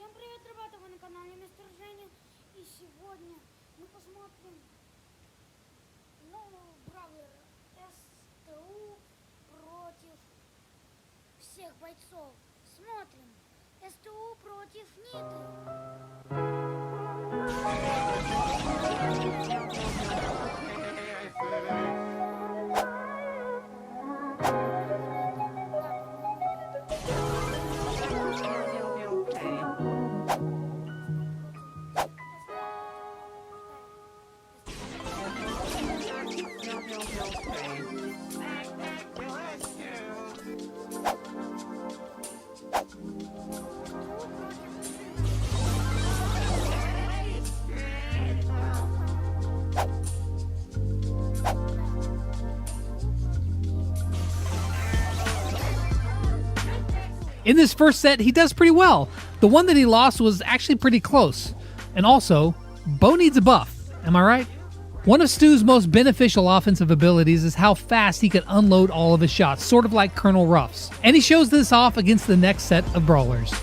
Всем привет, ребята, вы на канале Мистер Женя. И сегодня мы посмотрим новый бравлер СТУ против всех бойцов. Смотрим. СТУ против Ниты. In this first set, he does pretty well. The one that he lost was actually pretty close. And also, Bo needs a buff, am I right? One of Stu's most beneficial offensive abilities is how fast he can unload all of his shots, sort of like Colonel Ruff's. And he shows this off against the next set of brawlers.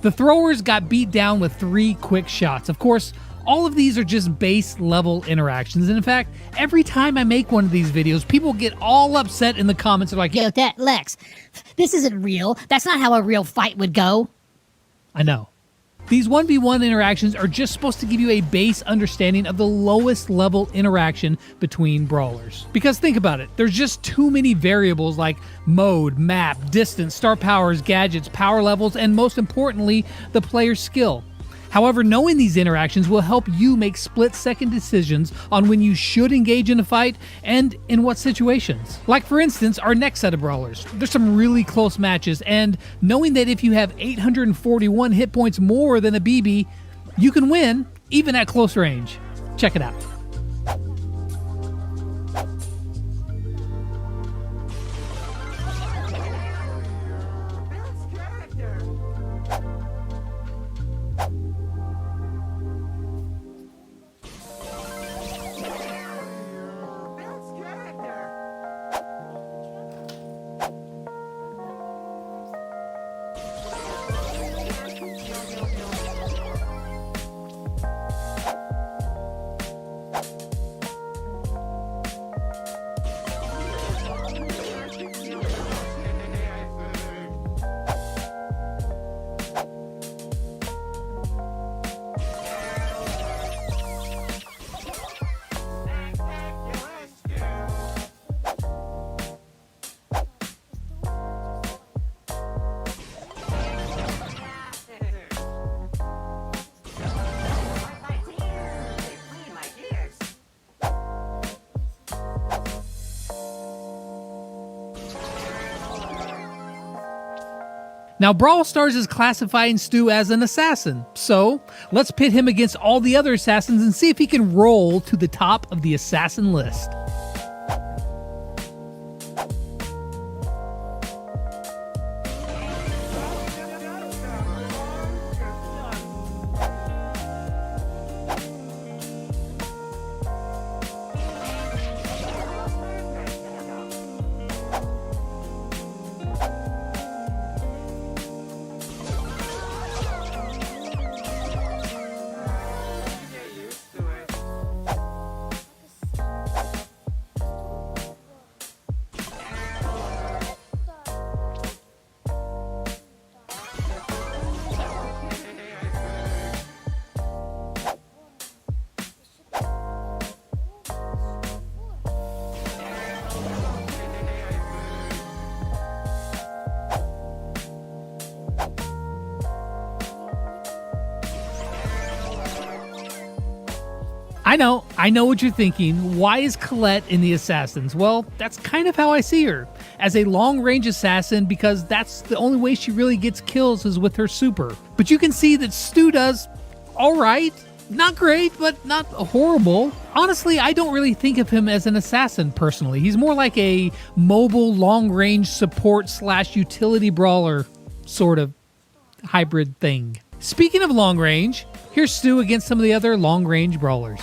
The throwers got beat down with 3 quick shots. Of course, all of these are just base level interactions. And in fact, every time I make one of these videos, people get all upset in the comments. They're like, Yo, that Lex, this isn't real. That's not how a real fight would go. I know. These 1v1 interactions are just supposed to give you a base understanding of the lowest level interaction between brawlers. Because think about it, there's just too many variables like mode, map, distance, star powers, gadgets, power levels, and most importantly, the player's skill. However, knowing these interactions will help you make split-second decisions on when you should engage in a fight and in what situations. Like for instance, our next set of brawlers. There's some really close matches, and knowing that if you have 841 hit points more than a BB, you can win even at close range. Check it out. Now, Brawl Stars is classifying Stu as an assassin, so let's pit him against all the other assassins and see if he can roll to the top of the assassin list. I know what you're thinking. Why is Colette in the Assassins? Well, that's kind of how I see her. As a long-range assassin, because that's the only way she really gets kills is with her super. But you can see that Stu does alright. Not great, but not horrible. Honestly, I don't really think of him as an assassin personally. He's more like a mobile, long-range support / utility brawler sort of hybrid thing. Speaking of long range, here's Stu against some of the other long-range brawlers.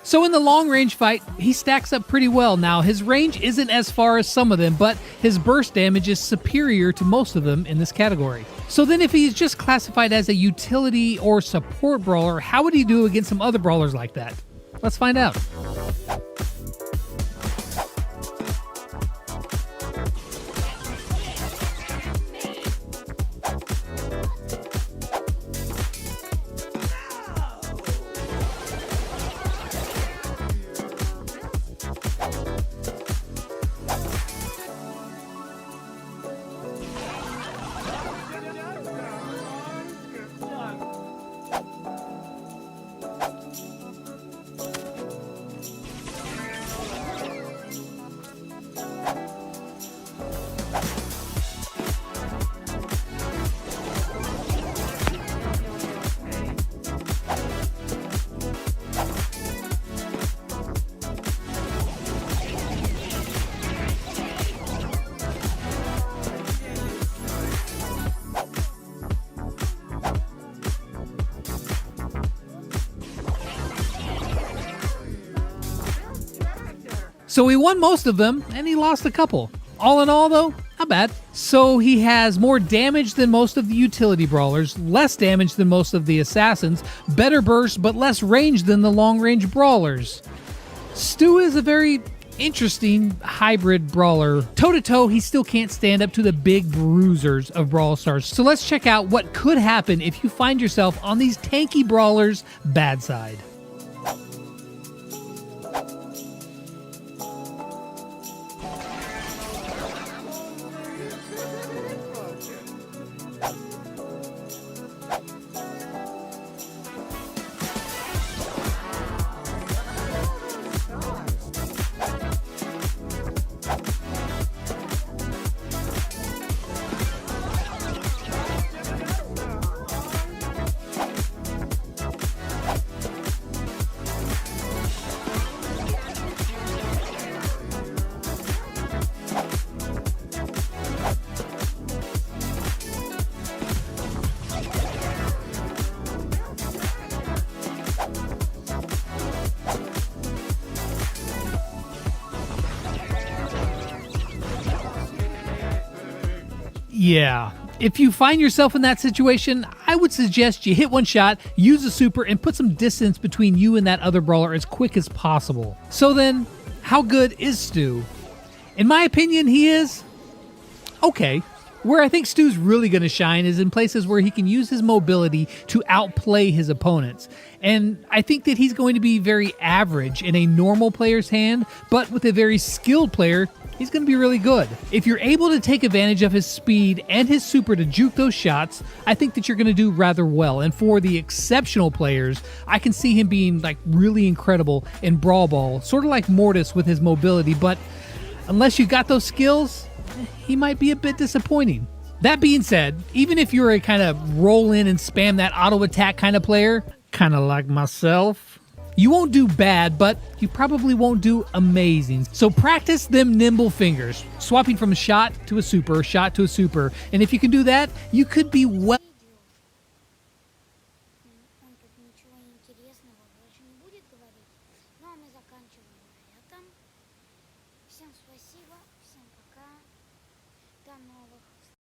So in the long-range fight, he stacks up pretty well. Now, his range isn't as far as some of them, but his burst damage is superior to most of them in this category. So then if he's just classified as a utility or support brawler, how would he do against some other brawlers like that? Let's find out. So he won most of them, and he lost a couple. All in all, though, not bad. So he has more damage than most of the utility brawlers, less damage than most of the assassins, better burst, but less range than the long-range brawlers. Stu is a very interesting hybrid brawler. Toe-to-toe, he still can't stand up to the big bruisers of Brawl Stars. So let's check out what could happen if you find yourself on these tanky brawlers' bad side. Yeah, if you find yourself in that situation, I would suggest you hit one shot, use a super, and put some distance between you and that other brawler as quick as possible. So then, how good is Stu? In my opinion, he is okay. Where I think Stu's really going to shine is in places where he can use his mobility to outplay his opponents. And I think that he's going to be very average in a normal player's hand, but with a very skilled player, he's going to be really good. If you're able to take advantage of his speed and his super to juke those shots, I think that you're going to do rather well. And for the exceptional players, I can see him being like really incredible in Brawl Ball, sort of like Mortis with his mobility, but unless you got those skills, he might be a bit disappointing. That being said, even if you're a kind of roll in and spam that auto attack kind of player, kind of like myself, You won't do bad, but you probably won't do amazing. So practice them nimble fingers, swapping from shot to a super, shot to a super. And if you can do that, you could be well. Он тут ничего интересного больше не будет говорить. Ну а мы заканчиваем на этом. Всем спасибо, всем пока. До новых